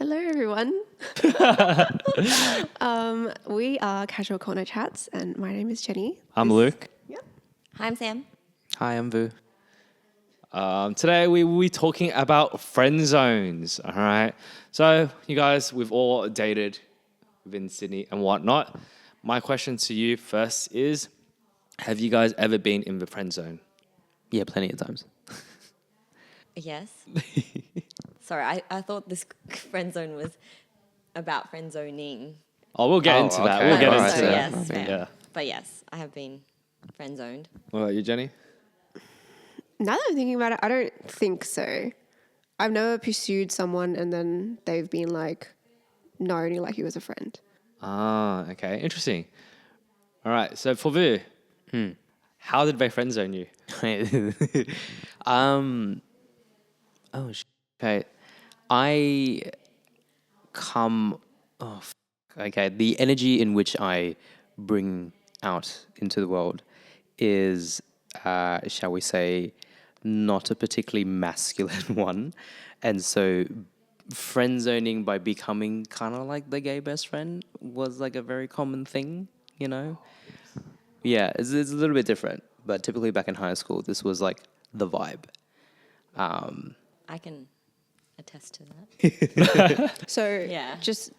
Hello, everyone. We are Casual Corner Chats, and my name is Jenny. I'm Luke. Yeah. Hi, I'm Sam. Hi, I'm Vu. Today we will be talking about friend zones. All right. So you guys, we've all dated within Sydney and whatnot. My question to you first is, have you guys ever been in the friend zone? Yeah, plenty of times. Yes. Sorry, I thought this friend zone was about friend zoning. Oh, we'll get Oh, into that. okay. We'll get All into right, so that. yes, I mean, fair. Yeah. But yes, I have been friend zoned. What about you, Jenny? Now that I'm thinking about it, I don't think so. I've never pursued someone and then they've been like, no, I only like you as a friend. Ah, okay. Interesting. All right. So for Vu, how did they friend zone you? Okay. I come. Okay. The energy in which I bring out into the world is, shall we say, not a particularly masculine one, and so friend zoning by becoming kind of like the gay best friend was like a very common thing, you know. Yeah, it's a little bit different, but typically back in high school, this was like the vibe. I can attest to that. So Yeah. just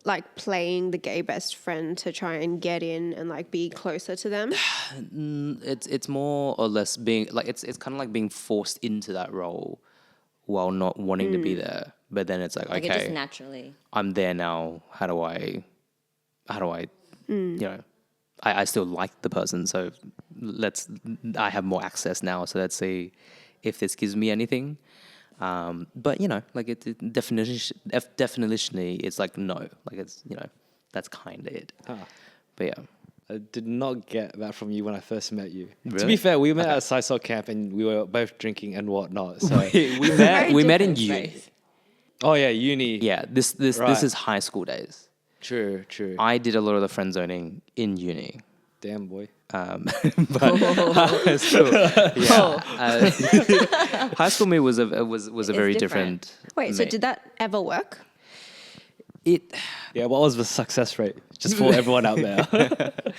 like playing the gay best friend to try and get in and like be closer to them. It's more or less being like it's kind of like being forced into that role while not wanting to be there. But then it's like, Like it just okay, naturally. I'm there now. How do I, you know, I still like the person, so I have more access now. So let's see if this gives me anything. But you know, like definitionally, it's like no, like it's, you know, that's kind of it. But yeah. I did not get that from you when I first met you. To Really? be fair, we met at Sisal camp and we were both drinking and whatnot. So, we met in different uni. space. oh yeah, uni. Yeah, this Right. is high school days. True. I did a lot of the friend zoning in uni. Damn boy. But high school, high school me was a very different. Wait, so me. did that ever work? It Yeah, what was the success rate? Just for everyone out there.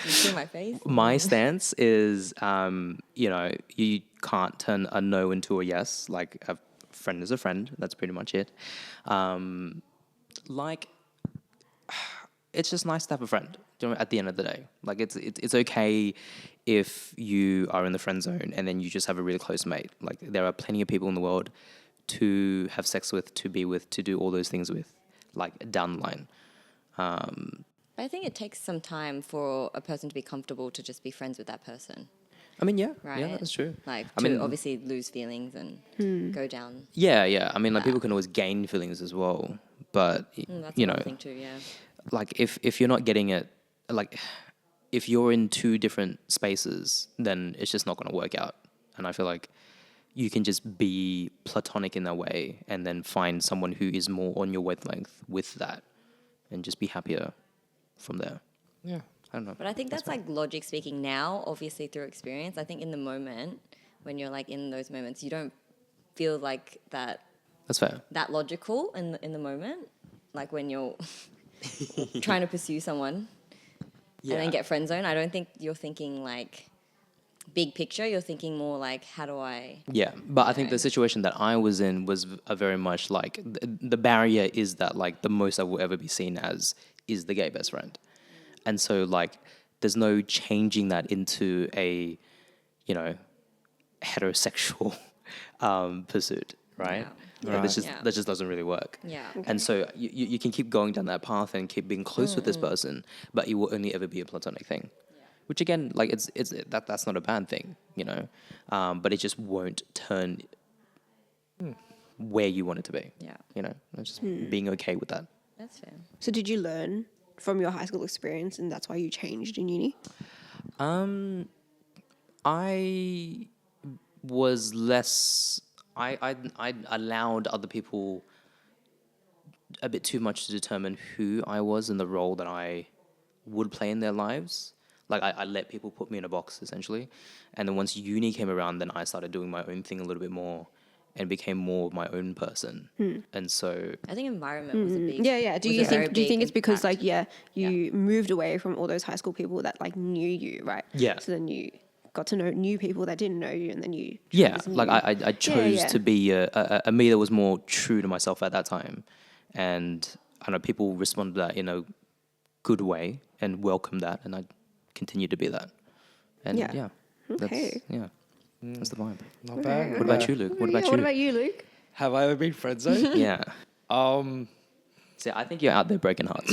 You see my face? my stance is, you know, you can't turn a no into a yes. Like a friend is a friend. That's pretty much it. Like, it's just nice to have a friend. You know, at the end of the day, like it's okay if you are in the friend zone and then you just have a really close mate. Like there are plenty of people in the world to have sex with, to be with, to do all those things with, like down the line. But I think it takes some time for a person to be comfortable to just be friends with that person, I mean, yeah, right? yeah, that's true. Like I to mean- obviously lose feelings and go down. Yeah. I mean, like Yeah. people can always gain feelings as well, but That's you another know, thing too, yeah. like if you're not getting it, like if you're in two different spaces, then it's just not going to work out. And I feel like you can just be platonic in that way and then find someone who is more on your wavelength with that and just be happier from there. Yeah. I don't know. But I think that's like logic speaking now, obviously through experience. I think in the moment, when you're like in those moments, you don't feel like that That's fair. logical in the moment. Like when you're trying to pursue someone and then get friend zone. I don't think you're thinking like big picture. You're thinking more like, how do I? Yeah, but I think know. the situation that I was in was a very much like the barrier is that like the most I will ever be seen as is the gay best friend. And so like there's no changing that into a, you know, heterosexual pursuit, right? Yeah. Like, Right. that just doesn't really work. Yeah. And so you can keep going down that path and keep being close with this person, but it will only ever be a platonic thing. Which again, like that's not a bad thing, you know, but it just won't turn where you want it to be. Yeah. You know, it's just being okay with that. That's fair. So did you learn from your high school experience and that's why you changed in uni? I was less. I allowed other people a bit too much to determine who I was and the role that I would play in their lives. Like I let people put me in a box essentially, and then once uni came around, then I started doing my own thing a little bit more, and became more of my own person. And so I think environment was a big. Yeah. Do was you a very think? Do you think big it's because impact. you moved away from all those high school people that like knew you, right? Yeah. So then you got to know new people that didn't know you, and then you yeah, chose like new. I chose yeah. to be a me that was more true to myself at that time. And I know people responded to that in a good way and welcomed that, and I continue to be that. And Yeah. yeah, Okay. that's the vibe. Not bad. What about you, Luke? What about Yeah, you? What about you, Luke? Have I ever been friend zoned? Yeah. See, I think you're out there breaking hearts.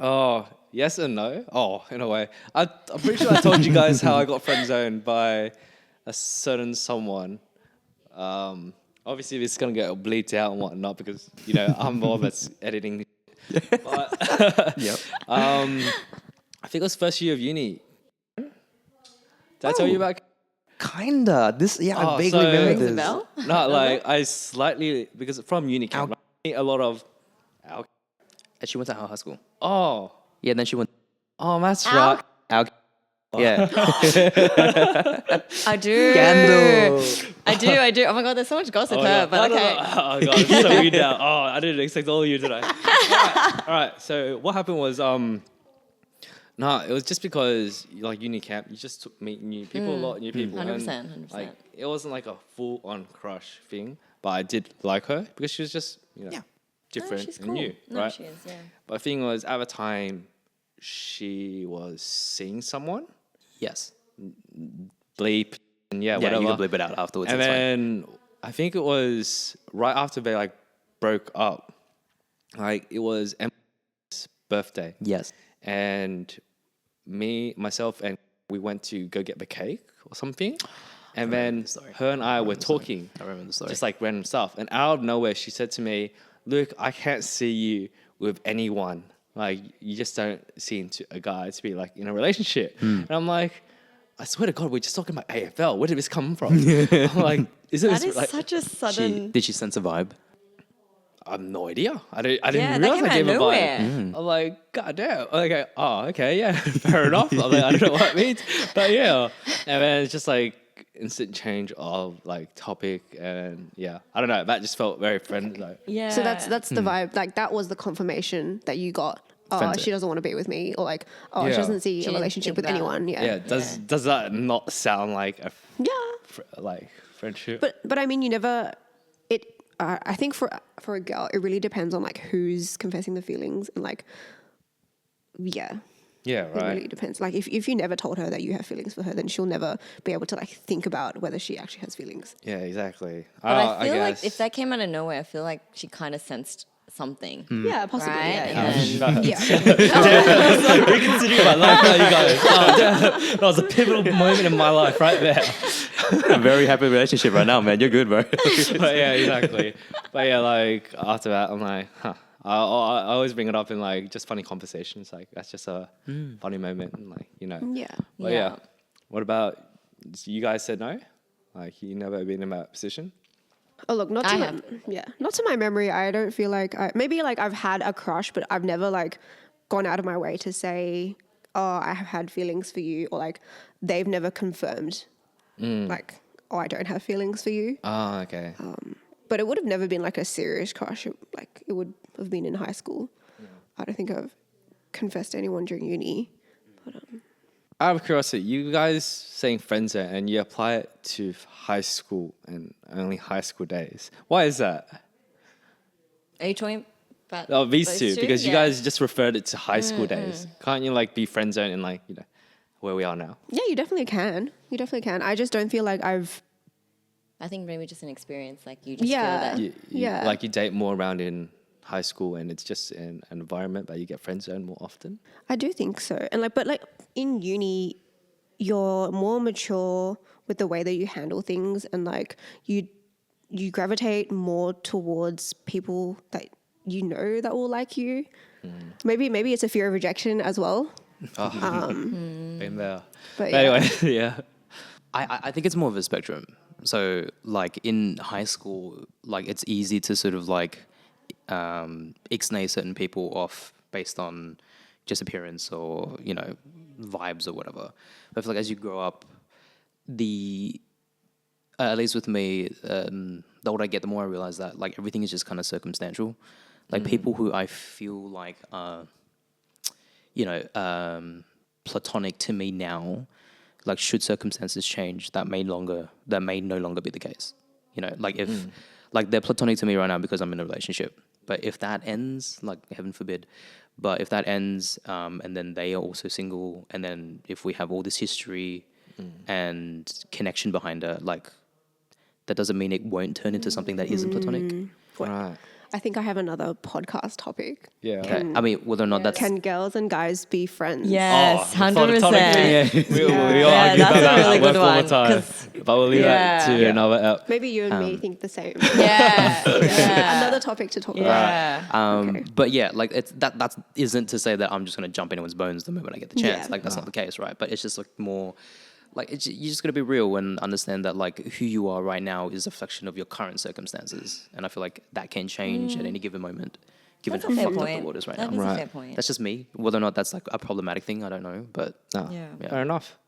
Oh, yes and no. Oh, in a way. I'm pretty sure I told you guys how I got friend zoned by a certain someone. Obviously, this is gonna get bleeped out and whatnot because I'm the one that's editing. But Yep. I think it was first year of uni. Did I tell you about? Kinda. This, I Oh, vaguely so- remember Rings a this. bell? No, like I slightly because from uni camp, like, I meet a lot of. And she went to our high school. Oh, Yeah, then she went. that's Ow. right. Our, yeah. I do. Scandal. I do. Oh my god, there's so much gossip Oh, here. God. But No, okay. no. Oh god, it's so weird now. Oh, I didn't expect all of you today. All right. So what happened was no, it was just because like uni camp, you just meet new people, a lot of new people. 100%, and, 100%. Like it wasn't like a full on crush thing, but I did like her because she was just different she's and cool. new, No, right? she is, yeah. But the thing was, at the time, she was seeing someone, Yes. bleep, and Yeah, whatever. you can bleep it out afterwards. And it's fine. then I think it was right after they like broke up. Like it was Emily's birthday, Yes. and myself, and we went to go get the cake or something. And then story. her and I were talking, I remember the story. just like random stuff. And out of nowhere, she said to me, "Luke, I can't see you with anyone. Like you just don't seem to a guy to be like in a relationship." And I'm like, I swear to God, we're just talking about AFL. Where did this come from? I'm like, is That this is like? such a sudden. Did she sense a vibe? I have no idea. I didn't Yeah, that realize came I out gave of a nowhere. vibe. I'm like, God damn. Okay, okay, yeah, fair enough. I'm like, I don't know what it means, but yeah. And then it's just like instant change of like topic, and yeah, I don't know. That just felt very friendly. Like, Yeah. So that's the vibe. Like that was the confirmation that you got. Oh, Friends she doesn't want to be with me, or like, oh, Yeah. she doesn't see She a didn't relationship think with that. anyone. yeah, does that not sound like a like friendship? But I mean, you never. It. I think for a girl, it really depends on like who's confessing the feelings and like. Yeah. yeah, It right. really depends. Like if you never told her that you have feelings for her, then she'll never be able to like think about whether she actually has feelings. Yeah, exactly. But I feel like guess. if that came out of nowhere, I feel like she kind of sensed something. Yeah, possibly. Right? Yeah. And Yeah. reconsidering my life now, you guys. Oh, damn. That was a pivotal moment in my life right there. A very happy relationship right now, man. You're good, bro. But yeah, exactly. But yeah, like after that, I'm like, huh. I always bring it up in like just funny conversations. Like that's just a funny moment, and like Yeah. But Yeah. yeah, what about you guys? Said no. Like you never been in that position. Oh look, not to I my, have. not to my memory. I don't feel like maybe like I've had a crush, but I've never like gone out of my way to say, oh, I have had feelings for you, or like they've never confirmed, like, oh, I don't have feelings for you. Oh, okay. But it would have never been like a serious crush. Like it would have been in high school. I don't think I've confessed to anyone during uni. Out of curiosity, you guys saying friends zone and you apply it to high school and only high school days. Why is that? Are you talking about Oh, these those two, because you Yeah. guys just referred it to high school days. Can't you like be friend zone and like where we are now? Yeah, you definitely can. You definitely can. I just don't feel like I've. I think maybe just an experience, like you just Yeah. feel that. Yeah. Like you date more around in high school and it's just in an environment that you get friend zone more often. I do think so. And like, but like in uni, you're more mature with the way that you handle things, and like you gravitate more towards people that you know that will like you. Maybe it's a fear of rejection as well. Been there. But But anyway, yeah. I think it's more of a spectrum. So like in high school, like it's easy to sort of like ixnay certain people off based on just appearance or vibes or whatever. But I feel like as you grow up, at least with me, the older I get, the more I realize that like everything is just kind of circumstantial. Like people who I feel like are, platonic to me now, like should circumstances change, that may no longer be the case. Like if like they're platonic to me right now because I'm in a relationship, but if that ends, like heaven forbid, but if that ends, and then they are also single, and then if we have all this history and connection behind it, like that doesn't mean it won't turn into something that isn't platonic. Right. I think I have another podcast topic. Yeah. Okay. I mean, whether or not that's Can girls and guys be friends? Yes, Oh, 100%. We all Yeah, argue that's about a really that good all the one, time. 'cause- But we'll leave that to Yeah. another app. Maybe you and me think the same. Yeah. Another topic to talk about. Yeah. Okay. But yeah, like it's that isn't to say that I'm just gonna jump anyone's bones the moment I get the chance. Yeah. Like that's not the case, right? But it's just like more like you just gotta be real and understand that like who you are right now is a reflection of your current circumstances, and I feel like that can change at any given moment, given That's how a fair fucked up the point. world is right That now. is a Right. fair point. That's just me. Whether or not that's like a problematic thing, I don't know. But No. Yeah. Fair enough.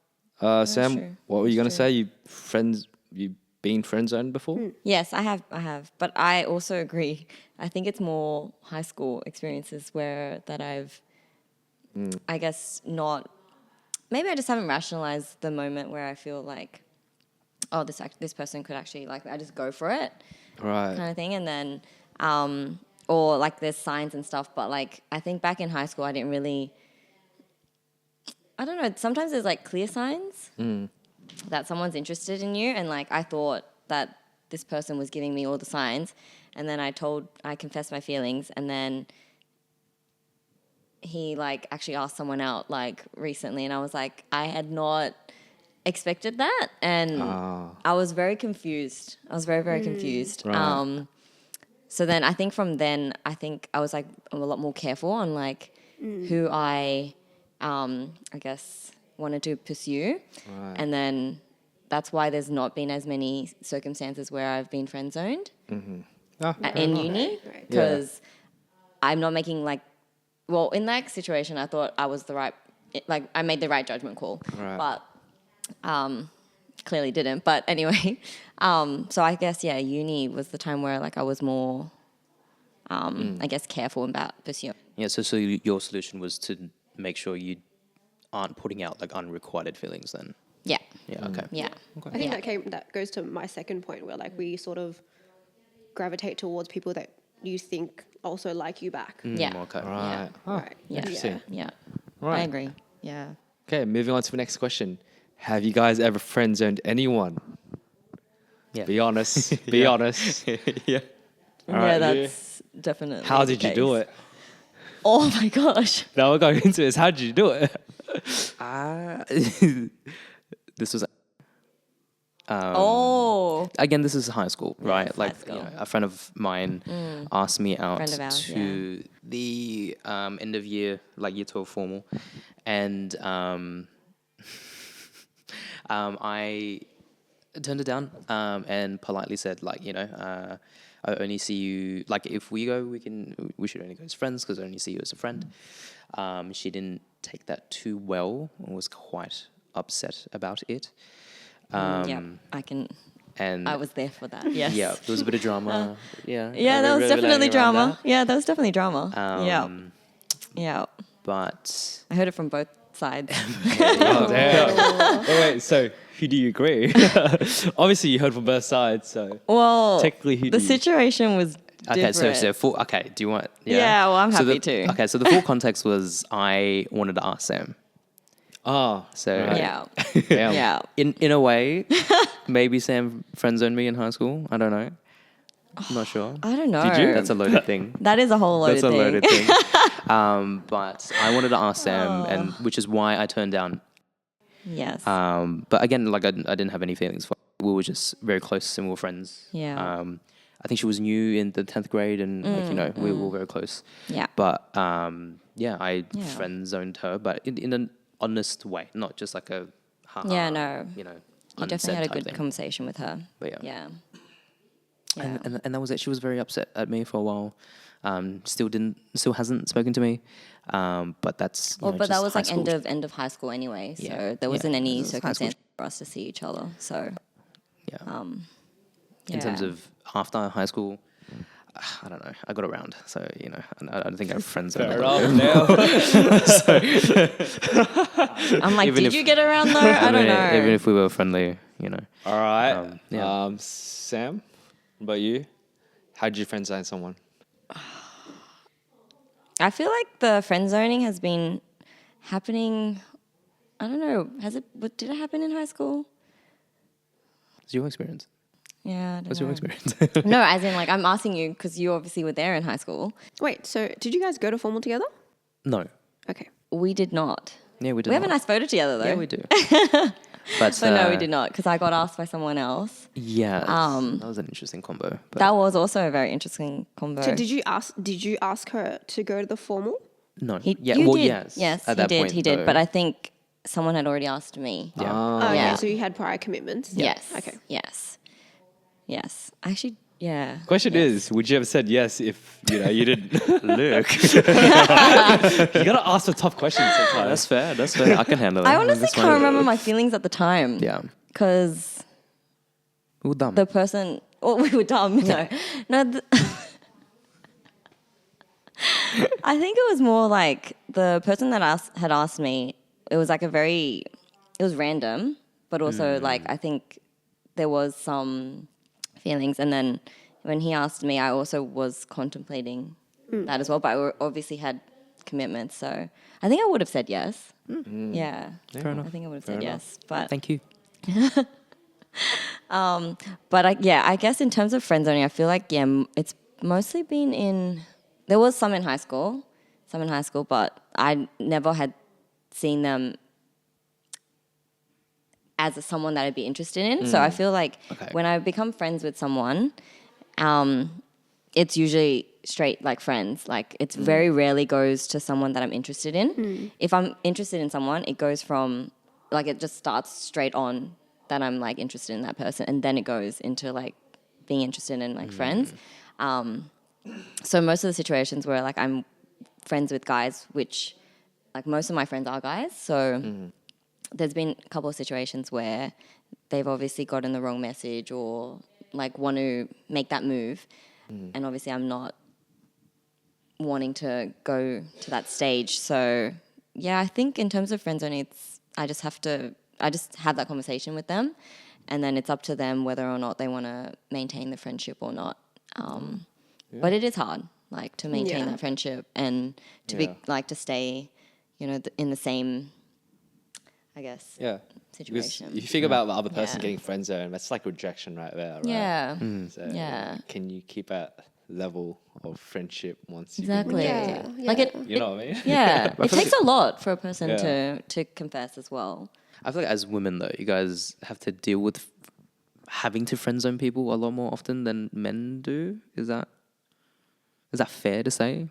Sam, true. what were you That's gonna true. say? You been friend zoned before? Yes, I have. But I also agree. I think it's more high school experiences that I've, I guess, not. Maybe I just haven't rationalized the moment where I feel like, oh, this person could actually like. I just go for it, Right. kind of thing, and then, or like there's signs and stuff. But like I think back in high school, I didn't really. I don't know. Sometimes there's like clear signs that someone's interested in you, and like I thought that this person was giving me all the signs, and then I confessed my feelings, and then he like actually asked someone out like recently, and I was like, I had not expected that, and I was very confused. I was very, very confused. Right. So then I think from then, I think I was like a lot more careful on like who I guess wanted to pursue. Right. And then that's why there's not been as many circumstances where I've been friend zoned Oh, in uni, Right. because I'm not making like, well, in that situation, I thought I was like I made the right judgment call, Right. but clearly didn't. But anyway, so I guess, yeah, uni was the time where like I was more, I guess, careful about pursuing. yeah, so your solution was to make sure you aren't putting out like unrequited feelings then. Yeah. Yeah, okay. Yeah. I think that goes to my second point, where like we sort of gravitate towards people that you think also like you back. Yeah. Okay. Right. Oh, Right. Yeah. Interesting. Yeah. Right. I agree. Yeah. Okay, moving on to the next question. Have you guys ever friend zoned anyone? Yeah. Be honest. Be honest. yeah. All Yeah, right, that's definitely. How the did you do case. it? Oh my gosh. Now we're going into this. How did you do it? This was Oh. again, this is high school, right? it's Like high school. a friend of mine asked me out Friend of ours, to the end of year, like year 12 formal, and I turned it down and politely said, like, I only see you, like, if we go, we should only go as friends because I only see you as a friend. She didn't take that too well and was quite upset about it. Yeah. And I was there for that. Yes. yeah, there was a bit of drama. Yeah. Yeah, I that was really definitely relaying around drama. Yeah, that was definitely drama. that. Yeah. Yeah. But I heard it from both sides. Oh, damn. Wait, so who do you agree? Obviously, you heard from both sides, so Well, technically, who the do you? situation was okay, different. so full. Okay, do you want? Yeah, well, I'm So happy the- to. Okay, so the full context was I wanted to ask Sam. Oh, So right. Yeah. Damn. Yeah. in a way, maybe Sam friend zoned me in high school. I don't know. I'm not sure. I don't know. Did you? That's a loaded thing. That is a whole loaded That's a thing. loaded thing. But I wanted to ask Sam, and which is why I turned down. Yes. But again, like I didn't have any feelings for. We were just very close and we were friends. Yeah. I think she was new in the 10th grade, and like we were very close. Yeah. But I Yeah. friend zoned her, but in an honest way, not just like a haha. Yeah, no. You know, You definitely unsaid had a type good thing. conversation with her. But yeah. Yeah. Yeah. And that was it. She was very upset at me for a while. Still hasn't spoken to me. But that's Well, but that just was high like school. end of high school anyway, so Yeah. there wasn't Yeah. any This is high school. circumstance for us to see each other. So Yeah. in terms Yeah. of after high school, I don't know. I got around, so I don't think I have friends. Fair over enough. there. I'm like, Even did if- you get around though? I don't know. Even if we were friendly, All right. Yeah. Sam, what about you? How did you friend zone someone? I feel like the friend zoning has been happening. I don't know. Did it happen in high school? What's your experience? Yeah, I don't What's know. your experience? No, as in like I'm asking you because you obviously were there in high school. Wait, so did you guys go to formal together? No. Okay. We did not. Yeah, we did. We have a not. nice photo together though. Yeah, we do. But So no, we did not because I got asked by someone else. Yeah, that was an interesting combo. But That was also a very interesting combo. So did you ask her to go to the formal? no. He, yeah. you Well, did. yes. Yes, At he that did. point, He did. though. But I think someone had already asked me. Yeah. Oh, okay, Yeah. so you had prior commitments? Yes. Okay. Yes. Yes. Actually, yeah. Question Yes. is, would you have said yes if you didn't look? You gotta ask the tough questions sometimes. That's fair. That's fair. I can handle it. I honestly That's can't fine. remember my feelings at the time. Yeah. Because We were dumb. the person, well, we were dumb. No. I think it was more like the person that had asked me, it was like it was random, but also like I think there was some feelings. And then when he asked me, I also was contemplating that as well, but I obviously had commitments. So I think I would have said yes. Yeah. Fair enough. I think I would have Fair said enough. yes. But Thank you. But I guess in terms of friend zoning, I feel like it's mostly been there was some in high school, but I never had seen them as someone that I'd be interested in. So I feel like Okay. when I become friends with someone, it's usually straight like friends. Like it's very rarely goes to someone that I'm interested in. If I'm interested in someone, it goes from like it just starts straight on that I'm like interested in that person, and then it goes into like being interested in like friends. So most of the situations where like I'm friends with guys, which like most of my friends are guys, so there's been a couple of situations where they've obviously gotten the wrong message or like want to make that move, and obviously I'm not wanting to go to that stage. So yeah, I think in terms of friend zoning, I just have that conversation with them, and then it's up to them whether or not they want to maintain the friendship or not. But it is hard, like to maintain Yeah. that friendship and to be like to stay, in the same, I guess. Yeah. Because Situation. you think about the other person Yeah. getting friend zone, that's like rejection right there, right? Yeah. So Yeah. can you keep that level of friendship once you Exactly. Yeah, Like yeah. it. You know what I mean? Yeah. I It feel takes a lot for a person Yeah. to confess as well. I feel like as women though, you guys have to deal with having to friend zone people a lot more often than men do. Is that fair to say?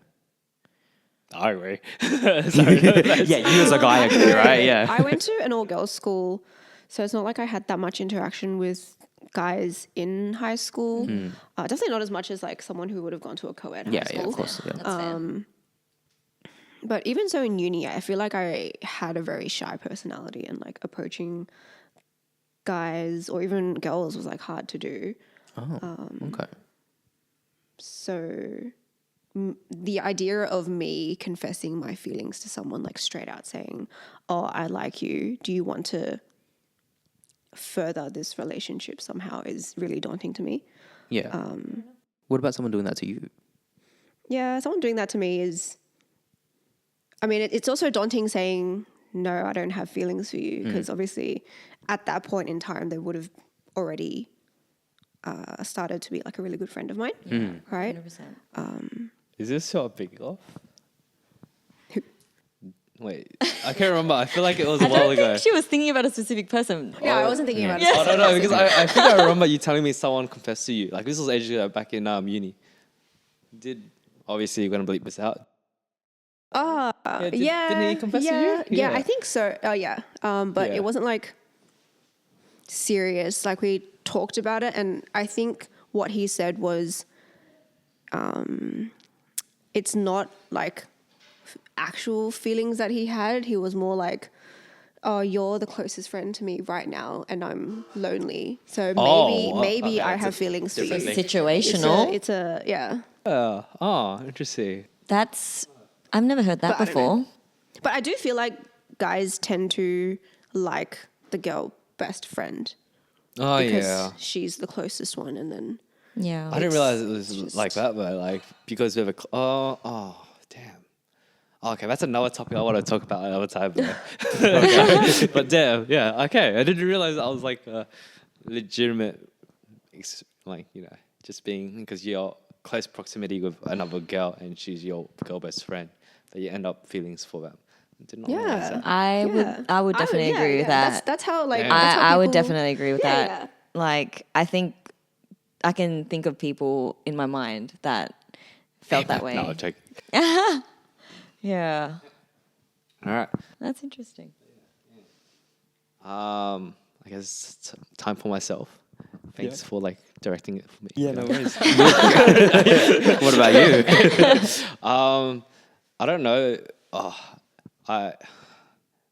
I agree. Yeah, you as a guy agree, right? Yeah. I went to an all-girls school, so it's not like I had that much interaction with guys in high school. Definitely not as much as like someone who would have gone to a co-ed Yeah, high school. yeah, of course. Yeah. That's fair. But even so in uni, I feel like I had a very shy personality, and like approaching guys or even girls was like hard to do. Okay. So the idea of me confessing my feelings to someone, like straight out saying, "Oh, I like you. Do you want to further this relationship somehow?" is really daunting to me. Yeah. What about someone doing that to you? Yeah, someone doing that to me is, I mean, it's also daunting saying, "No, I don't have feelings for you," because obviously at that point in time, they would have already started to be like a really good friend of mine, right? 100%. Is this your big off? Wait, I can't remember. I feel like it was a I while don't ago. think she was thinking about a specific person. Yeah, I wasn't thinking about it. Oh, no, because I think I remember you telling me someone confessed to you. Like this was ages ago back in uni. Obviously you're gonna bleep this out. Didn't he confess to you? Yeah, Yeah. I think so. Oh, yeah. But Yeah. it wasn't like serious. Like we talked about it, and I think what he said was, it's not like actual feelings that he had. He was more like, oh, you're the closest friend to me right now, and I'm lonely. So Oh, maybe okay, I it's a have feelings for you. different thing. Situational. It's a yeah. Interesting. I've never heard that But I don't before. know. But I do feel like guys tend to like the girl best friend Oh because yeah. she's the closest one, and then Yeah. I didn't realize it was just- like that, but like because we have a damn. Okay, that's another topic I want to talk about another time. But, okay. But damn, yeah, okay. I didn't realize I was like a legitimate, like just being because you're close proximity with another girl and she's your girl best friend that you end up feelings for them. I did not realize yeah. that. I would definitely agree with that. That's how like Yeah. that's how I would people- definitely agree with Yeah, that. yeah. Like, I think I can think of people in my mind that felt that way. No, I'm joking. Yeah. All right. That's interesting. I guess it's time for myself. Thanks for like directing it for me. Yeah, no worries. What What about you? I don't know.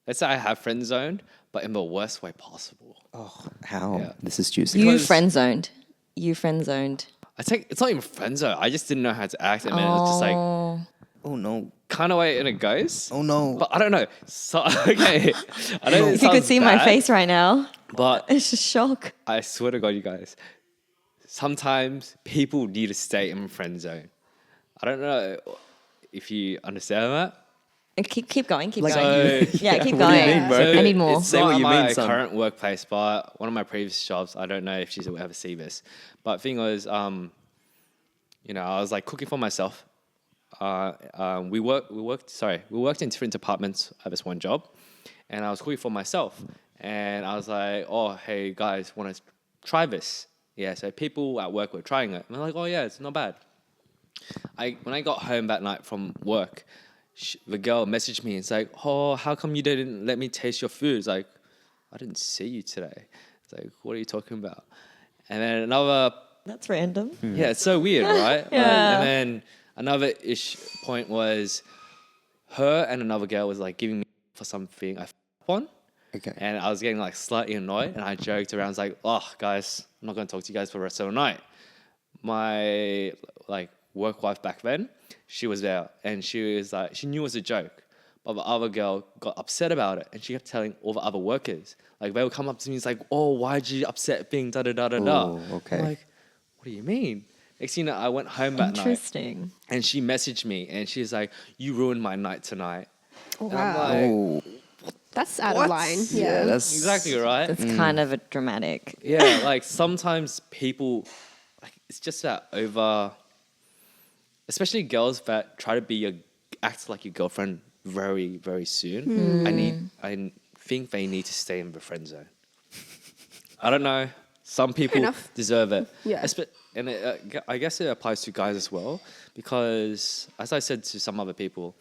Let's say I have friend zoned, but in the worst way possible. Oh, how? Yeah. This is juicy. You Because- friend zoned. You friend zoned. It's not even friend zone. I just didn't know how to act, and then it was just like Oh no. kind of way and it goes. Oh no. But I don't know. So okay, I know it If you could sounds see my bad, face right now, but it's just shock. I swear to God, you guys, sometimes people need to stay in friend zone. I don't know if you understand that. Keep going. Keep Like- going. So, Yeah, keep what do you going. mean, bro? I need more. It's Say not what at you my mean, son. current workplace, but one of my previous jobs. I don't know if she's will ever see this, but thing was, I was like cooking for myself. We worked in different departments at this one job, and I was cooking for myself. And I was like, oh, hey guys, want to try this? Yeah. So people at work were trying it, and they're like, oh yeah, it's not bad. When I got home that night from work, the girl messaged me. It's like, oh, how come you didn't let me taste your food? It's like, I didn't see you today. It's like, what are you talking about? And then another, That's random. yeah, it's so weird, right? Yeah. And then another point was her and another girl was like giving me for something I on. Okay. And I was getting like slightly annoyed, and I joked around. I was like, oh, guys, I'm not going to talk to you guys for the rest of the night. My like work wife back then, she was there, and she was like, she knew it was a joke, but the other girl got upset about it, and she kept telling all the other workers. Like they would come up to me, it's like, oh, why'd you upset being da da da da da? Oh, okay. I'm like, what do you mean? Next thing you know, I went home that night, Interesting. and she messaged me, and she's like, you ruined my night tonight. Oh, And I'm wow. like, Oh. That's out of line. Yeah, that's exactly right. That's kind of a dramatic. Yeah, like sometimes people, like it's just that especially girls that try to act like your girlfriend very, very soon. I think they need to stay in the friend zone. I don't know. Some people enough. deserve it. Yeah. And I guess it applies to guys as well, because as I said to some other people,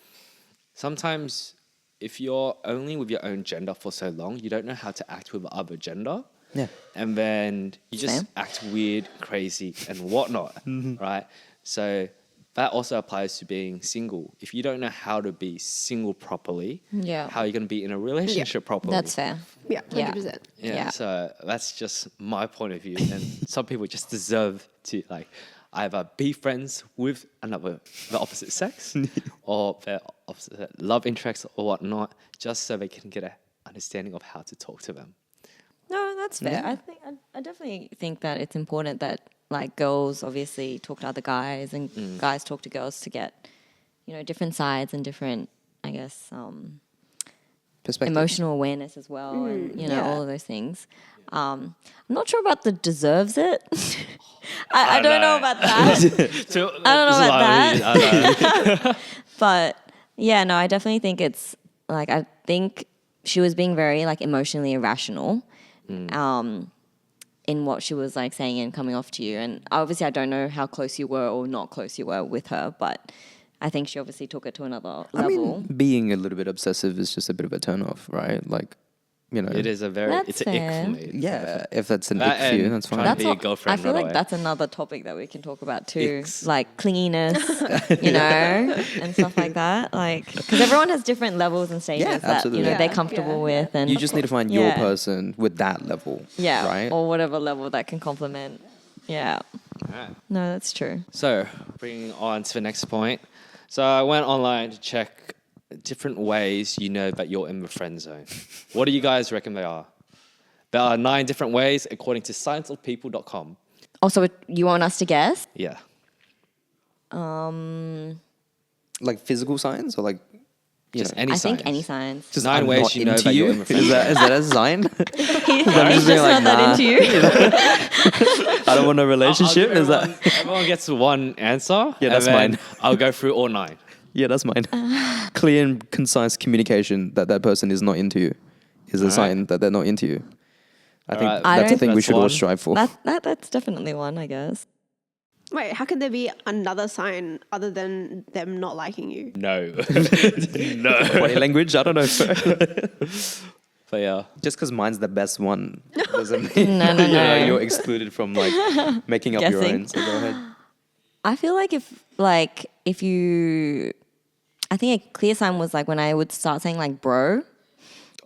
sometimes if you're only with your own gender for so long, you don't know how to act with the other gender. Yeah. And then you just Same. act weird, crazy, and whatnot, right? So that also applies to being single. If you don't know how to be single properly, Yeah. how are you going to be in a relationship properly? That's fair. Yeah, Yeah. 100%. Yeah, so that's just my point of view. And some people just deserve to like either be friends with the opposite sex or their opposite love interests or whatnot, just so they can get an understanding of how to talk to them. No, that's fair. I definitely think that it's important that like girls obviously talk to other guys and guys talk to girls to get, different sides and different, I guess, perspective. emotional awareness as well, and yeah. all of those things. I'm not sure about the deserves it. I don't know about that. So, I don't know about that. But yeah, no, I definitely think it's like I think she was being very like emotionally irrational in what she was like saying and coming off to you. And obviously I don't know how close you were or not close you were with her, but I think she obviously took it to another level. I mean, being a little bit obsessive is just a bit of a turn off, right? Like, you know. It is it's an ick fair. for me. Yeah, if that's an That ick for you, and that's fine. trying to be a not- girlfriend I feel right like away. that's another topic that we can talk about too, Icks. like clinginess, you know, and stuff like that. Like, because everyone has different levels and stages that absolutely. they're Yeah, comfortable yeah, with, and You just need to find your Yeah. person with that level. yeah, Right? or whatever level that can complement. Yeah, Alright. no, that's true. So, bringing on to the next point. So, I went online to check different ways you know that you're in the friend zone. What do you guys reckon they are? There are 9 different ways according to scienceofpeople.com. Also, you want us to guess? Yeah. Like physical signs or like Just know, any I signs. think any signs. just 9 I'm ways not you know into that you? you're in the friend Is that a sign? He's just just being like, not that nah. into you. I don't want a relationship. Is that? Everyone gets one answer. Yeah, that's and then mine. I'll go through all 9. Yeah, that's mine. Clear and concise communication that that person is not into you is a Alright. sign that they're not into you. I think Alright. I that's a don't- thing we That's should all one. strive for. That's definitely one, I guess. Wait, how could there be another sign other than them not liking you? No. Body language, I don't know. But yeah. Just because mine's the best one doesn't mean No, no, no. you're excluded from like making up your Guessing. own. So go ahead. I feel like if you, I think a clear sign was like when I would start saying like bro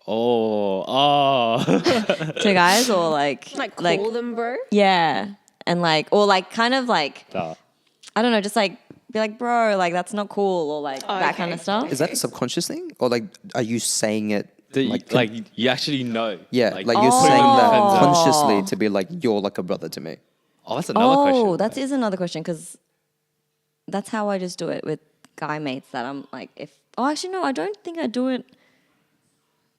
Oh. to guys or like Call them, bro. yeah, and like or like kind of like Nah. I don't know, just like be like bro, like that's not cool or like that kind of stuff. Is that a subconscious thing? Or like, are you saying it? Like you actually know. Yeah, like you're putting saying on that friend zone. consciously to be like, you're like a brother to me. Oh, that's another question. Oh, that is another question because that's how I just do it with guy mates. That I'm like, actually no, I don't think I do it.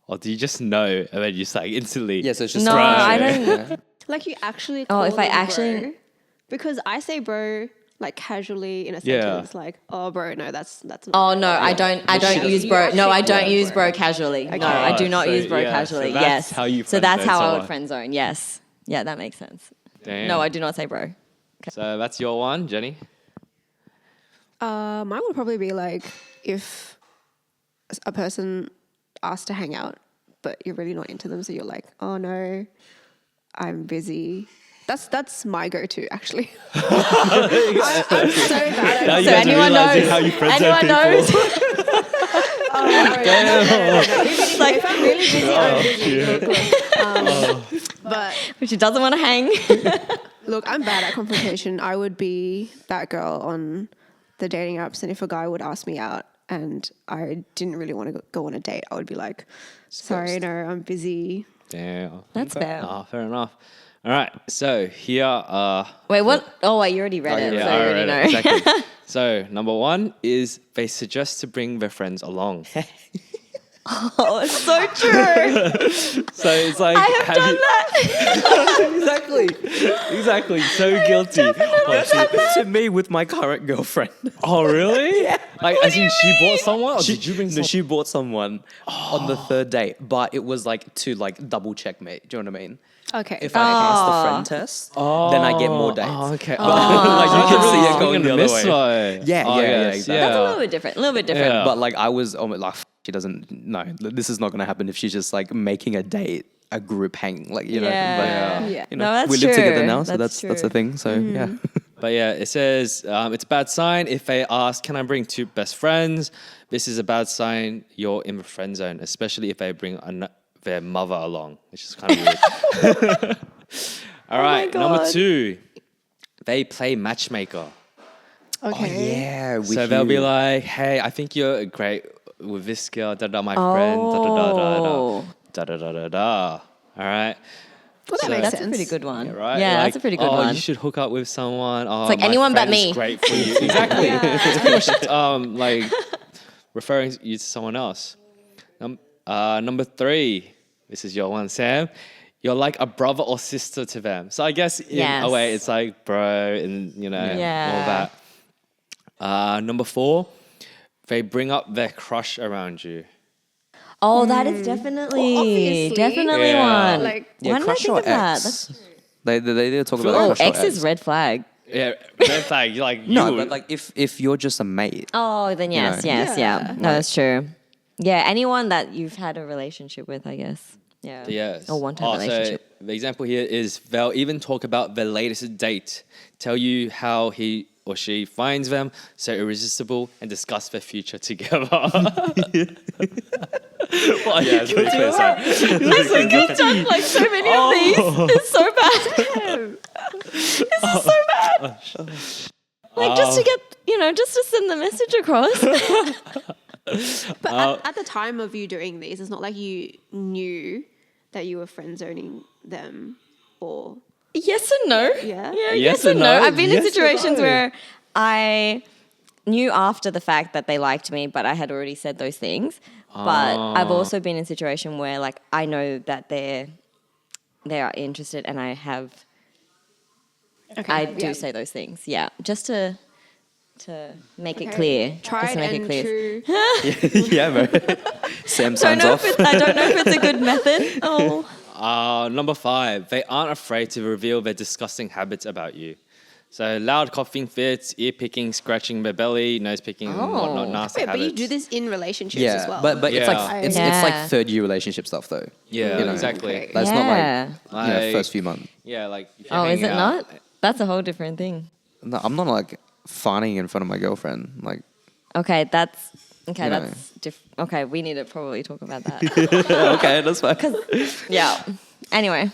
Or do you just know and then you just like instantly? Yeah, so it's just No, I subconscious. don't. Like you actually. Oh, Call if I them actually- bro. Because I say bro like casually in a Yeah. sentence, like oh bro, no, that's not. Oh no, I don't use bro. No, I don't use bro casually. No, I do not so, use bro yeah, so casually. that's Yes. how you So that's friend-zone how I would someone. friend zone. Yes. Yeah, that makes sense. Damn. No, I do not say bro. So that's your one, Jenny. Mine would probably be like if a person asks to hang out, but you're really not into them, so you're like, oh no, I'm busy. That's my go-to actually. I'm so bad Now at you So guys are anyone realizing knows. how you friend zone Anyone people. knows. It's like if I'm really busy, I'm busy. Look. But But she doesn't want to hang. look, I'm bad at confrontation. I would be that girl on the dating apps, and if a guy would ask me out and I didn't really want to go on a date, I would be like, sorry, no, I'm busy. Damn. That's fair. Ah, fair enough. All right. So here are. Wait, what? Oh, wait, you already read it, Yeah, so I you already read know. it, exactly. So number 1 is they suggest to bring their friends along. Oh, it's so true. So it's like I have done that. exactly. So guilty. That's happened to me with my current girlfriend. Oh really? Yeah. Like as in she bought someone, or did you bring No, someone? she bought someone on the third date, but it was like to like double check me. Do you know what I mean? Okay. If I pass the friend test, then I get more dates. Oh, okay. Like you can see it going the other way. way. Yeah, Oh, yeah, yes, exactly. That's a little bit different. A little bit different. Yeah. But like I was like, she doesn't. No, this is not going to happen if she's just like making a date, a group hang, like you know. Yeah. But, Yeah. you know, No, that's we live together true. now, so That's that's a true. thing. So yeah. But yeah, it says it's a bad sign if they ask, "Can I bring 2 best friends?" This is a bad sign. You're in the friend zone, especially if they bring their mother along, which is kind of weird. All right, number God. 2, they play matchmaker. Okay. Yeah. With So they'll be you. like, "Hey, I think you're great with this girl. Da da, my friend. Da da da da Oh. da da da da da." All right. Well, that So- makes That's sense. a pretty good one. Right? Yeah, Like, that's a pretty good oh, one. you should hook up with someone. Oh, like my anyone but friend's me. Great for you. Exactly. It's pretty much like referring you to someone else. Number 3. This is your one, Sam. You're like a brother or sister to them. So I guess in a Yes. way it's like bro and Yeah. all that. Number 4. They bring up their crush around you. Oh, that is definitely, obviously. definitely Yeah. one. Like, Why didn't I crush think or of that? ex? That's- They talk Feel about Oh, crush or X is red flag. Yeah, red flag. Like No, you, but like if you're just a mate, Oh, then yes, know. yes, yeah. Yeah. No, that's true. Yeah, anyone that you've had a relationship with, I guess. Yeah. Yes. Or one-time relationship. So the example here is they'll even talk about their latest date, tell you how he or she finds them so irresistible, and discuss their future together. Well, yeah, it's pretty clear. So. Listen, you've done like so many of these. It's so bad. This is so bad. Like just to get, just to send the message across. But at the time of you doing these, it's not like you knew that you were friend zoning them, or Yes and no. Yeah? Yes and no. I've been in situations where I knew after the fact that they liked me, but I had already said those things. But I've also been in a situation where like I know that they are interested, and I do say those things. Yeah, just to make it clear. tried just to make and it clear. true. Yeah, bro. Sam I signs off. don't know if it's a good method. Oh. Number 5, they aren't afraid to reveal their disgusting habits about you. So loud coughing fits, ear picking, scratching their belly, nose picking, and whatnot, nasty Wait, but habits. you do this in relationships Yeah, as well. but it's Yeah. like it's Yeah. like third year relationship stuff though. Yeah, You know, exactly. Okay. That's Yeah. not like Like- first few months. Yeah, like if you're Oh, is hanging it out- not? That's a whole different thing. No, I'm not like farting in front of my girlfriend. Like, Okay, that's You know. okay. We need to probably talk about that. okay, that's fine. Yeah. Anyway.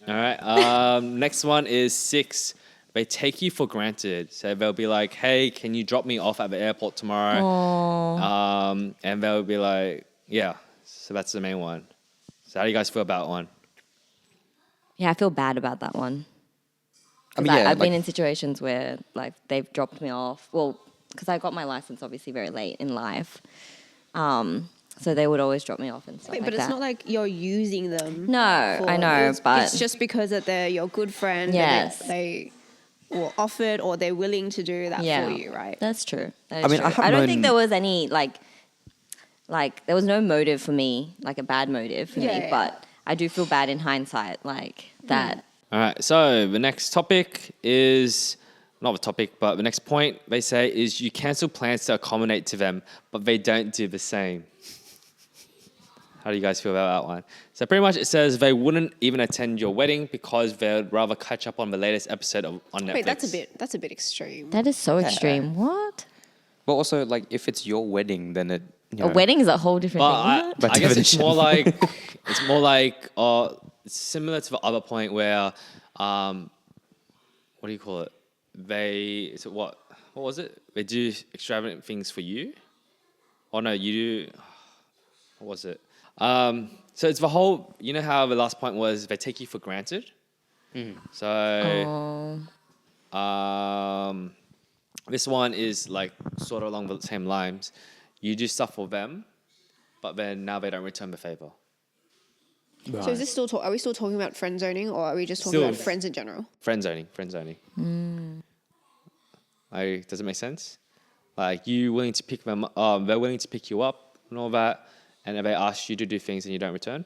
All right. Next one is 6. They take you for granted. So they'll be like, "Hey, can you drop me off at the airport tomorrow?" And they'll be like, "Yeah." So that's the main one. So how do you guys feel about one? Yeah, I feel bad about that one. I mean, yeah, I've been like- in situations where like they've dropped me off. Well, because I got my license obviously very late in life. So they would always drop me off and stuff Wait, like but it's that. not like you're using them. No, I know, but it's just because that they're your good friend. Yes. And they were offered or they're willing to do that for you, right? That's true. That is I mean, true. I have I don't known- think there was any like there was no motive for me, like a bad motive for me. Yeah. But I do feel bad in hindsight, like that. All right. So the next topic is not a topic, but the next point they say is you cancel plans to accommodate to them, but they don't do the same. How do you guys feel about that one? So pretty much it says they wouldn't even attend your wedding because they'd rather catch up on the latest episode on Netflix. Wait, that's a bit extreme. That is so extreme. What? But also, like, if it's your wedding, then it. You know, A wedding is a whole different thing. But By I guess it's definition. more like it's similar to the other point where what do you call it? What was it? They do extravagant things for you? Oh no, you do. What was it? So it's the whole. You know how the last point was they take you for granted. So this one is like sort of along the same lines. You do stuff for them, but then now they don't return the favor. So is this still are we still talking about friend zoning, or are we just talking Still- about friends in general? Friend zoning. Like, does it make sense? Like you willing to pick them, they're willing to pick you up and all that, and then they ask you to do things and you don't return.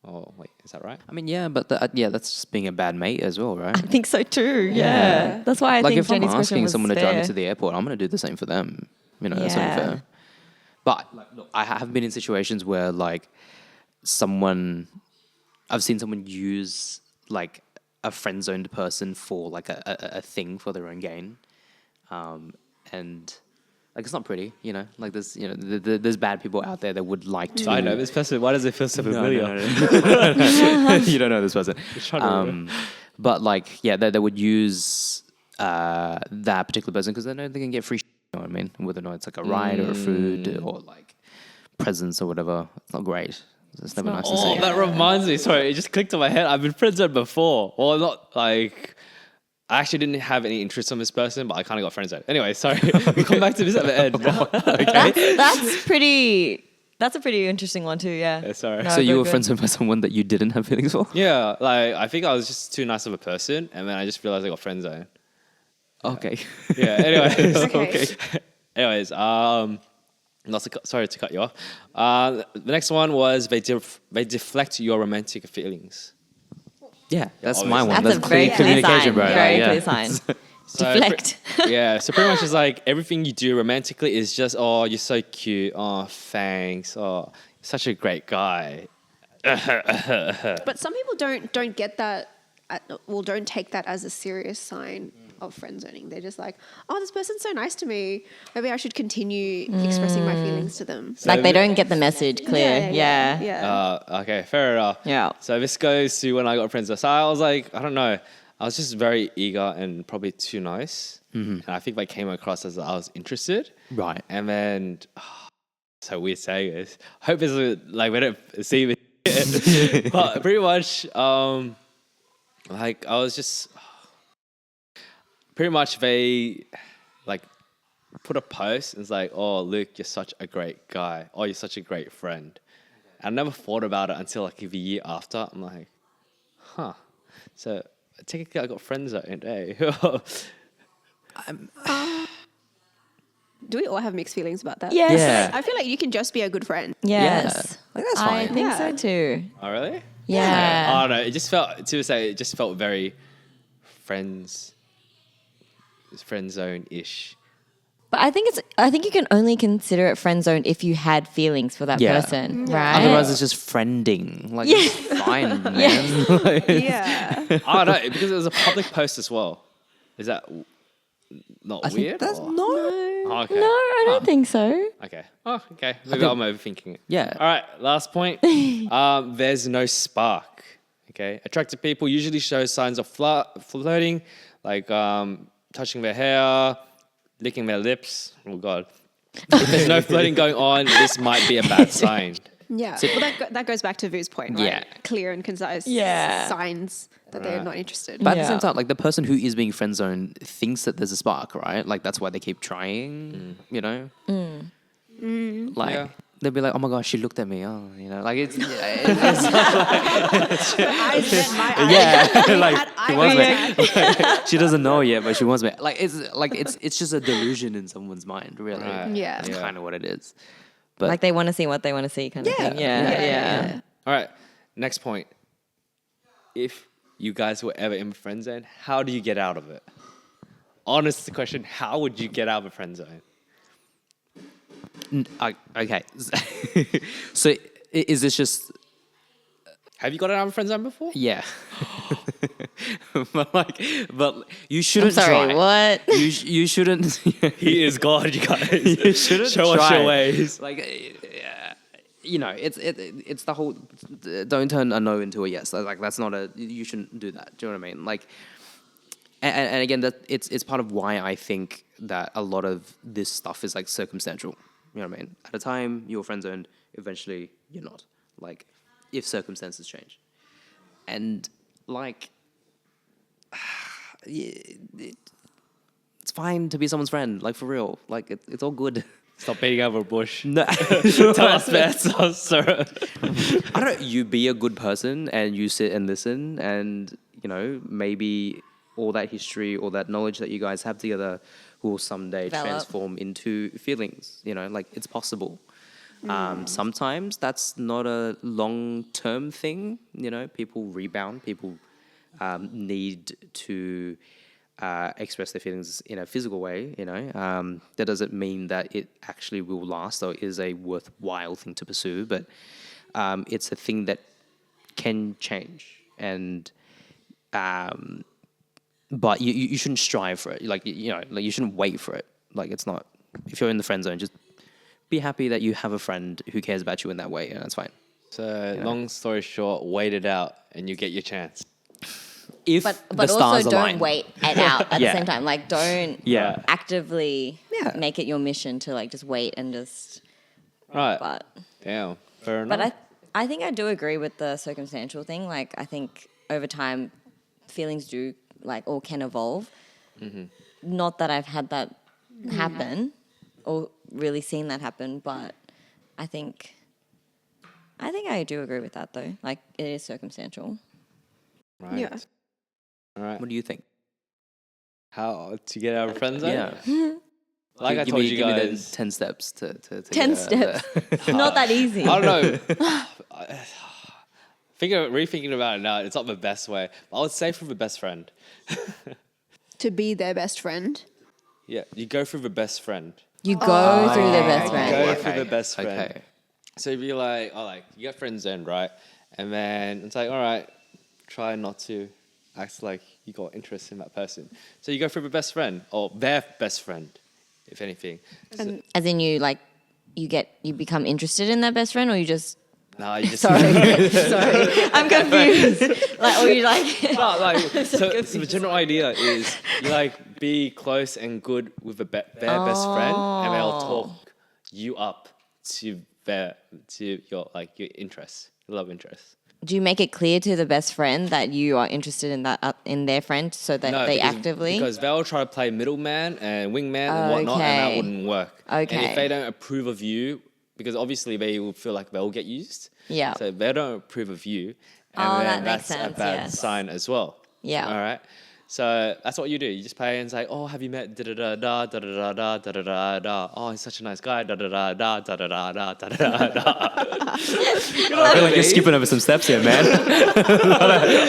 Oh wait, is that right? I mean, yeah, but that's just being a bad mate as well, right? I think so too. Yeah. That's why I Like, think if I'm Jenny's question asking was someone to drive me fair. to the airport, I'm going to do the same for them. You know, that's only Yeah. fair. But like, look, I have been in situations where like I've seen someone use like a friend zoned person for like a thing for their own gain, and like it's not pretty, you know. Like there's bad people out there that would like to. I know this person. Why does it feel so familiar? No. You don't know this person. trying to remember. But like, yeah, they would use that particular person because they know they can get free. You know what I mean? Whether or not it's like a ride or a food or like presents or whatever, it's not great. It's never nice to Oh, see. that reminds me. Sorry, it just clicked on my head. I've been friend zoned before. Well, not like. I actually didn't have any interest in this person, but I kind of got friend zoned. Anyway, sorry. We'll come back to this at the end. Okay. That's a pretty interesting one too. Yeah. Yeah, sorry. No, So you good, were good. friend zoned by someone that you didn't have feelings for? Yeah, like I think I was just too nice of a person, and then I just realized I got friend zoned. Okay. Yeah. Anyways. Okay. Anyways, sorry to cut you off. The next one was they deflect your romantic feelings. Yeah, that's obviously. my one. That's a very clear communication, sign. bro. Very Like, clear yeah. sign. So Deflect. Yeah, so pretty much it's like everything you do romantically is just, oh, you're so cute. Oh, thanks. Oh, you're such a great guy. But some people don't get that, don't take that as a serious sign of friend zoning. They're just like, oh, this person's so nice to me. Maybe I should continue expressing my feelings to them. Like they don't get the message clear. Yeah. Okay, fair enough. Yeah. So this goes to when I got friends. So I was like, I don't know. I was just very eager and probably too nice. And I think I came across as I was interested. Right. And then, so weird saying this. I hope it's like we don't see it. But pretty much, like I was just, pretty much they like put a post and it's like, oh, Luke, you're such a great guy. Oh, you're such a great friend. I never thought about it until like the year after. I'm like, huh. So technically I got friend zoned, eh? Do we all have mixed feelings about that? Yes. Yeah. I feel like you can just be a good friend. Yes. Like, that's I fine. think so too. Oh, really? Yeah. I don't know. It just felt, to say, it just felt very friend zone-ish. But I think you can only consider it friend zone if you had feelings for that Yeah. person, Yeah. right? Otherwise, it's just friending. Like, it's fine, man. Yeah. I don't know, because it was a public post as well. Is that not I weird? think that's or? no. Oh, okay. No, I don't think so. Okay. Oh, okay. Maybe think- I'm overthinking it. Yeah. All right. Last point. There's no spark. Okay. Attractive people usually show signs of flirting, like touching their hair, licking their lips. Oh God. If there's no flirting going on, this might be a bad sign. Yeah. Well, that goes back to Vu's point, right? Yeah. Clear and concise signs that they're not interested. But at the Yeah. same time, like the person who is being friend zoned thinks that there's a spark, right? Like that's why they keep trying, you know? Like Yeah. they'll be like, oh my gosh, she looked at me. Oh, you know, like it's, eyes met my eyes. yeah, like Had she eye wants me. contact. She doesn't know yet, but she wants me. Like it's just a delusion in someone's mind, really. Right. Yeah. That's Yeah. kind of what it is. But Like they want to see what they want to see kind of thing. Yeah. All right. Next point. If you guys were ever in a friend zone, how do you get out of it? Honest question, how would you get out of a friend zone? okay, so is this just Have you got out of a friend zone before? yeah? but you shouldn't I'm sorry, try. what? You shouldn't. He is God, you guys. You shouldn't Show us try. your ways. Like, you know, it's the whole don't turn a no into a yes. Like that's not a. You shouldn't do that. Do you know what I mean? Like, and again, that it's part of why I think that a lot of this stuff is like circumstantial. You know what I mean? At a time, you're friend zoned. Eventually, you're not. Like, if circumstances change, and like, it's fine to be someone's friend. Like for real. Like it's all good. Stop beating over a bush. No. Tell us that, sir. I don't know. You be a good person and you sit and listen, and you know maybe all that history or that knowledge that you guys have together will someday Develop. transform into feelings. You know, like it's possible. Sometimes that's not a long-term thing. You know, people rebound. People need to express their feelings in a physical way. You know, that doesn't mean that it actually will last or is a worthwhile thing to pursue. But it's a thing that can change, and but you shouldn't strive for it. Like you know, like you shouldn't wait for it. Like it's not. If you're in the friend zone, just be happy that you have a friend who cares about you in that way, and that's fine. So, long story short, wait it out and you get your chance. If But the stars also align. don't wait it out at Yeah. the same time. Like don't Yeah. actively Yeah. make it your mission to like just wait and just. Right. But Damn. Fair enough. but I think I do agree with the circumstantial thing. Like I think over time, feelings do like or can evolve. Not that I've had that happen or really seen that happen, but I think I do agree with that though. Like it is circumstantial. Right. Yeah. All right. What do you think? How to get out of a friend zone? Yeah. Like I Give told me- you give me the guys. 10 steps to 10 get steps. Not that easy. I don't know. Rethinking about it now, it's not the best way. But I would say for the best friend. To be their best friend. Yeah, you go through the best friend. You go through the best Go friend. for the best friend. Okay. So if you're like, you got friend zoned, right? and then it's like, all right, try not to act like you got interest in that person. So you go for the best friend or their best friend, if anything. So, As in you like you become interested in that best friend, or you just nah, you just sorry, I'm confused. Like, or you like no, like so the general idea is you like be close and good with their best friend, and they'll talk you up to your like your interests, your love interests. do you make it clear to the best friend that you are interested in that in their friend so that they actively because they'll try to play middleman and wingman and whatnot, and that Okay. wouldn't work. And Okay. if they don't approve of you, because obviously they will feel like they'll get used. Yeah. So if they don't approve of you, and Oh, then that makes that's sense, a bad yes. sign as well. Yeah. All right. So that's what you do. You just play and say, "Oh, have you met da da da da da da da da da da da? Oh, he's such a nice guy. Da da da da da da da da da da da." I feel like you're skipping over some steps here, man.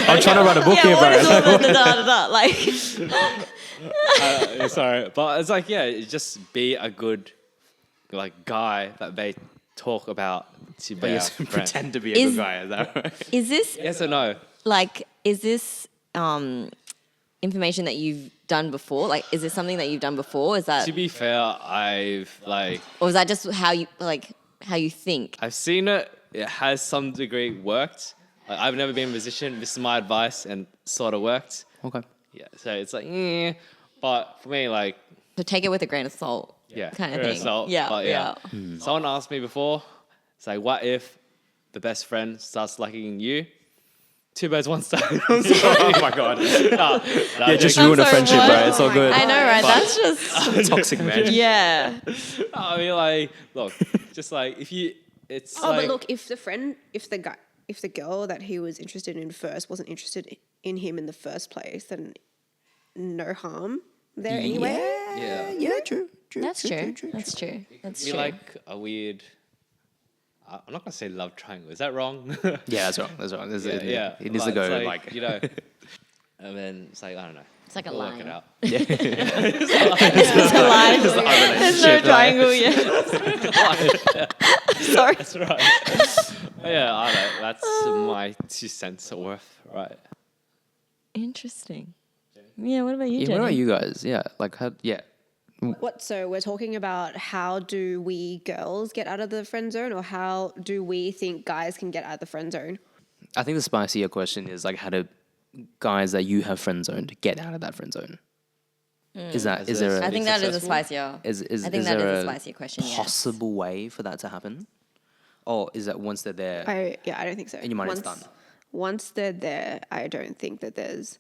I'm trying to write a book here, what is bro. all the da? Like Sorry, but it's like just be a good like guy that they talk about to But their you friend. pretend to be a Is- good guy, is that right? is this Yes or no? like is this information that you've done before? Like is this something that you've done before? Is that To be fair, I've or is that just how you think? I've seen it. It has some degree worked. Like, I've never been in a position. This is my advice, and sort of worked. Okay. Yeah. So it's like, but for me, like, So take it with a grain of salt. yeah, Kind of fair thing. result, Yeah. but Yeah. Someone asked me before, it's like, what if the best friend starts liking you? Two birds, one stone. Oh my god. Yeah, just ruin a sorry, friendship, what? right? It's all good. I know, right? But- That's just Toxic, man. yeah. I mean, like, look, just like if you, it's Oh, like, but look, if the girl that he was interested in first wasn't interested in him in the first place, then no harm there anyway. yeah, Yeah, true. That's true. That's true. That's be true. like a weird. I'm not gonna say love triangle. Is that wrong? Yeah, that's wrong. That's wrong. Yeah, It needs to but go it's like you know, and then it's like I don't know. It's like a We'll work line. it out. It's a line. There's no triangle yet. Sorry. That's right. Yeah, I don't know. That's my 2 cents worth, right? Interesting. Yeah. What about you, Yeah, Jenny? what about you guys? Yeah, like how? Yeah, What? So we're talking about how do we girls get out of the friend zone, or how do we think guys can get out of the friend zone? I think the spicier question is like how do guys that you have friend zoned get out of that friend zone? Is there I a, think that is a Successful? spicier. is I think that there is a spicier question. Yes. possible way for that to happen? Or is that once they're there, I don't think so. in your mind it's done? Once they're there, I don't think that there's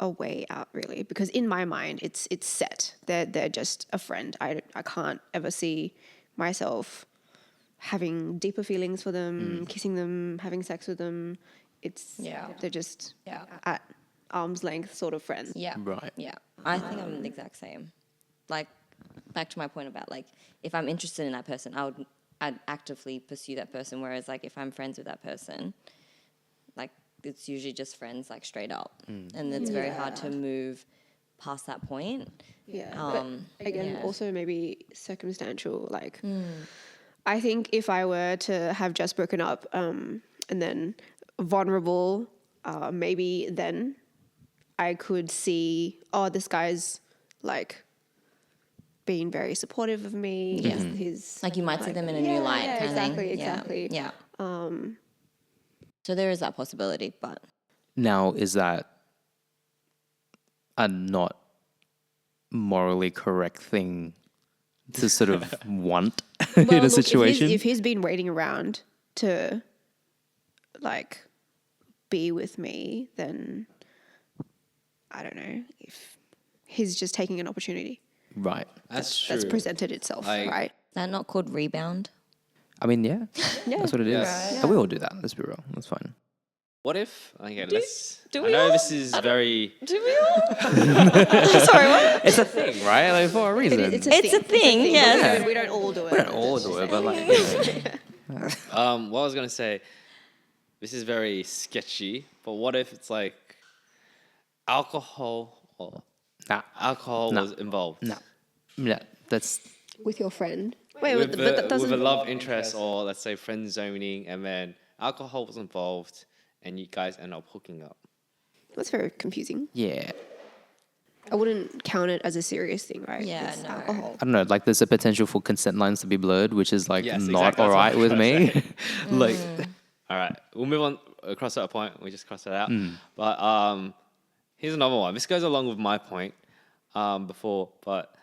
a way out really, because in my mind it's set. They're just a friend. I can't ever see myself having deeper feelings for them, kissing them, having sex with them. They're just at arm's length sort of friends. Yeah. Right. Yeah. I think I'm the exact same. Like, back to my point about like, if I'm interested in that person, I'd actively pursue that person. Whereas like, if I'm friends with that person, like it's usually just friends, like straight up, and it's very hard to move past that point. Yeah. But Again, yeah. also maybe circumstantial. Like, I think if I were to have just broken up and then vulnerable, maybe then I could see, oh, this guy's like being very supportive of me. Yeah. He's Like you might see them in a new light. yeah, kind of exactly, thing. exactly. Yeah. So there is that possibility, but Now, is that a not morally correct thing to sort of want in Well, a look, situation? if he's been waiting around to like be with me, then I don't know if he's just taking an opportunity Right. That's true. that's presented itself, Like- right? is that not called rebound? I mean, yeah, that's what it is. Yes. And we all do that. Let's be real. That's fine. What if? Okay, let's. do I we know all? this is very. Do we all? Sorry, what? It's a thing, right? Like for a reason. It's a thing, yes. We don't all do it. we don't all do it, but like, What I was gonna say, this is very sketchy. But what if it's like alcohol or nah, alcohol No. was involved? nah, yeah, that's With your friend. Wait, With, but that with doesn't. a love interest or let's say friend zoning, and then alcohol was involved and you guys end up hooking up. That's very confusing. Yeah. I wouldn't count it as a serious thing, right? Yeah, It's no. alcohol. I don't know, like there's a potential for consent lines to be blurred, which is like Yes, not exactly, all that's right what with I was me. Like, All right, we'll move on across that point. We just crossed it out. But here's another one. This goes along with my point before, but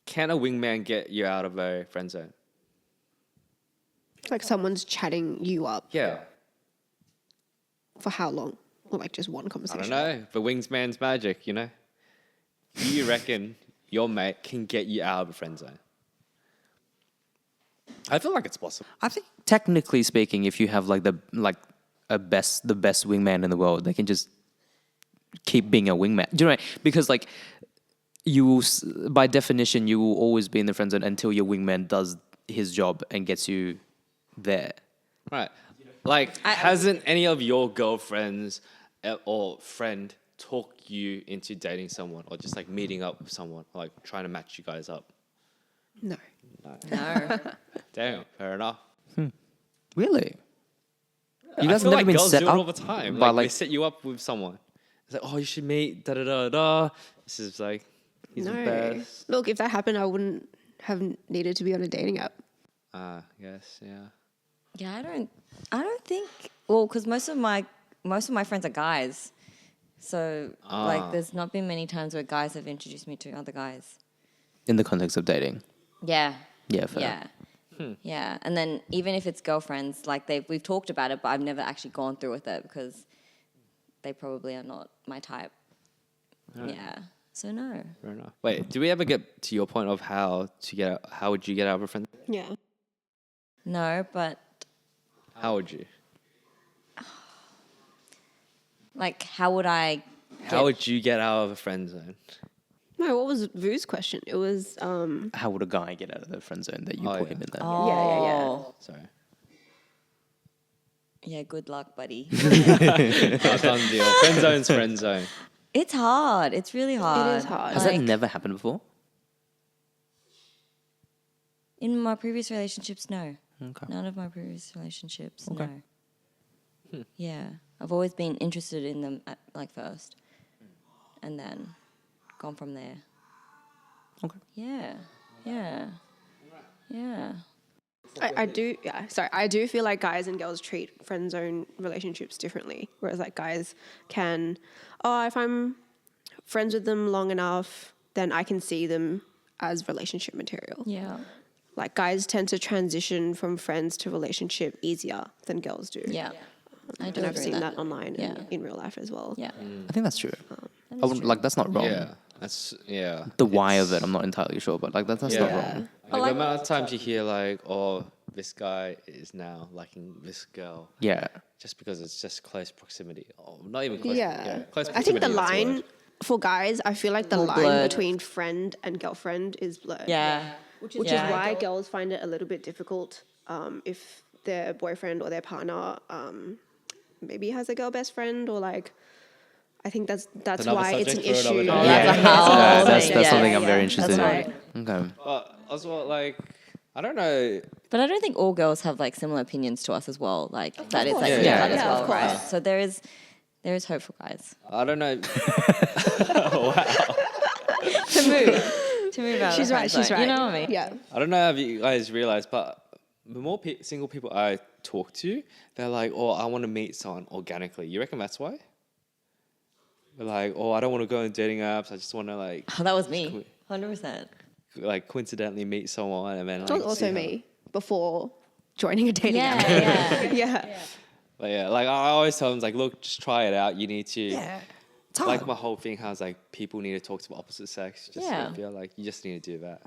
can a wingman get you out of a friend zone? Like someone's chatting you up Yeah. for how long? Or like just one I conversation? don't know. The wingsman's magic, you know? Do you reckon your mate can get you out of a friend zone? I feel like it's possible. I think technically speaking, if you have like the best wingman in the world, they can just keep being a wingman. Do you know what I mean? Because like you will, by definition, you will always be in the friend zone until your wingman does his job and gets you there. Right. Like, hasn't any of your girlfriends or friend talk you into dating someone or just like meeting up with someone, or, like trying to match you guys up? No. No. Damn, fair enough. Really? You I guys feel never like been girls set do it up all the time. by, Like, they set you up with someone. It's like, oh, you should meet, da da da da. This is like, he's the No. best. Look, if that happened, I wouldn't have needed to be on a dating app. Yes, yeah. Yeah, I don't think. Well, because most of my friends are guys, so like there's not been many times where guys have introduced me to other guys. in the context of dating. Yeah. Yeah, fair. Yeah. Yeah, and then even if it's girlfriends, like we've talked about it, but I've never actually gone through with it because they probably are not my type. Yeah. So no. Fair enough. Wait, do we ever get to your point of how would you get out of a friend? Yeah. No, but How would you? like, how would I? How would you get out of a friend zone? No, what was Vu's question? It was, How would a guy get out of the friend zone that you Oh, put yeah. him in there? Oh. Sorry. Yeah, good luck, buddy. Done deal. Friend zone's friend zone. It's hard. It's really hard. It is hard. Has Like, that never happened before? in my previous relationships, no. Okay. None of my previous relationships, no. Yeah, I've always been interested in them at, like first, and then gone from there. Okay. Yeah, yeah, yeah. I do, yeah, sorry. I do feel like guys and girls treat friend zone relationships differently. Whereas like guys can, if I'm friends with them long enough, then I can see them as relationship material. Yeah, Like guys tend to transition from friends to relationship easier than girls do. yeah. I do And I've agree seen with that online Yeah. and in real life as well. Yeah, I think that's true. that I is wouldn't, true. like that's not wrong. Yeah. That's The why of it, I'm not entirely sure, but like that's not wrong. Like, the amount of times you hear like, oh, this guy is now liking this girl Yeah. just because it's just close proximity. Oh, not even close. Yeah. Close I think proximity, the that's line word. for guys, I feel like the More line blurred. between friend and girlfriend is blurred. Yeah, Which Yeah. is why girls find it a little bit difficult if their boyfriend or their partner maybe has a girl best friend, or like, I think that's Another why it's an subject for another issue. day. That's a Yeah, whole that's thing. something I'm yeah. very interested That's in. right. Okay. But also, like, I don't know. But I don't think all girls have like similar opinions to us as well. Like that is like Yeah, clear yeah, cut as yeah, well, of right? course. So there is hope for guys I don't know. to move out. She's of the right. friend She's zone. right. You know what I mean? Yeah. I don't know if you guys realize, but the more single people I talk to, they're like, oh, I want to meet someone organically. You reckon that's why? They're like, oh, I don't want to go on dating apps. I just want to like, Oh, that was me. 100%. like coincidentally meet someone and then That like. was also see how- me before joining a dating Yeah, app. yeah. Yeah. But yeah, like I always tell them, like, look, just try it out. You need to. It's Like my whole thing, how it's like people need to talk to the opposite sex. Just Yeah. I feel like you just need to do that.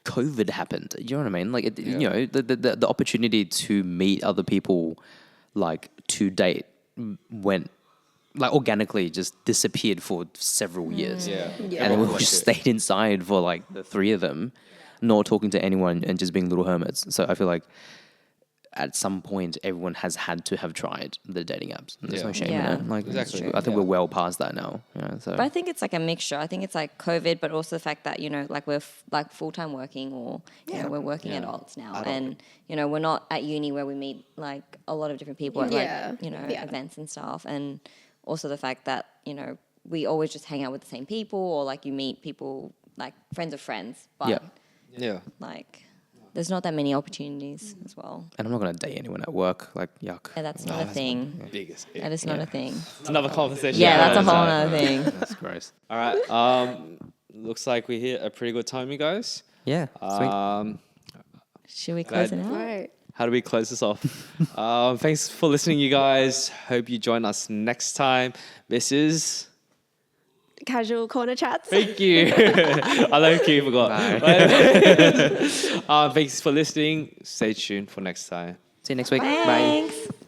COVID happened. You know what I mean? Like, you know, the opportunity to meet other people, like to date, went like organically just disappeared for several years. Yeah. And then we all just stayed inside for like the three of them, not talking to anyone and just being little hermits. So I feel like at some point everyone has had to have tried the dating apps. There's no shame Yeah. in it. Like, Exactly. I think we're well past that now. So But I think it's like a mixture. I think it's like COVID, but also the fact that, like we're like full-time working, or, we're working adults now. And, we're not at uni where we meet like a lot of different people at Yeah. like, events and stuff. And also the fact that, we always just hang out with the same people, or like you meet people like friends of friends. But Yeah. like there's not that many opportunities as well. and I'm not gonna date anyone at work. Like, yuck. Yeah, that's not a thing. Biggest. That is not a thing. It's another conversation. Yeah, that's a whole other thing. That's gross. All right. Looks like we hit a pretty good time, you guys. Yeah. Sweet. Should we close it out? Right. How do we close this off? Thanks for listening, you guys. Hope you join us next time. This is. Casual corner chats. Thank you. I low-key forgot. Thanks for listening. Stay tuned for next time. See you next week. Thanks.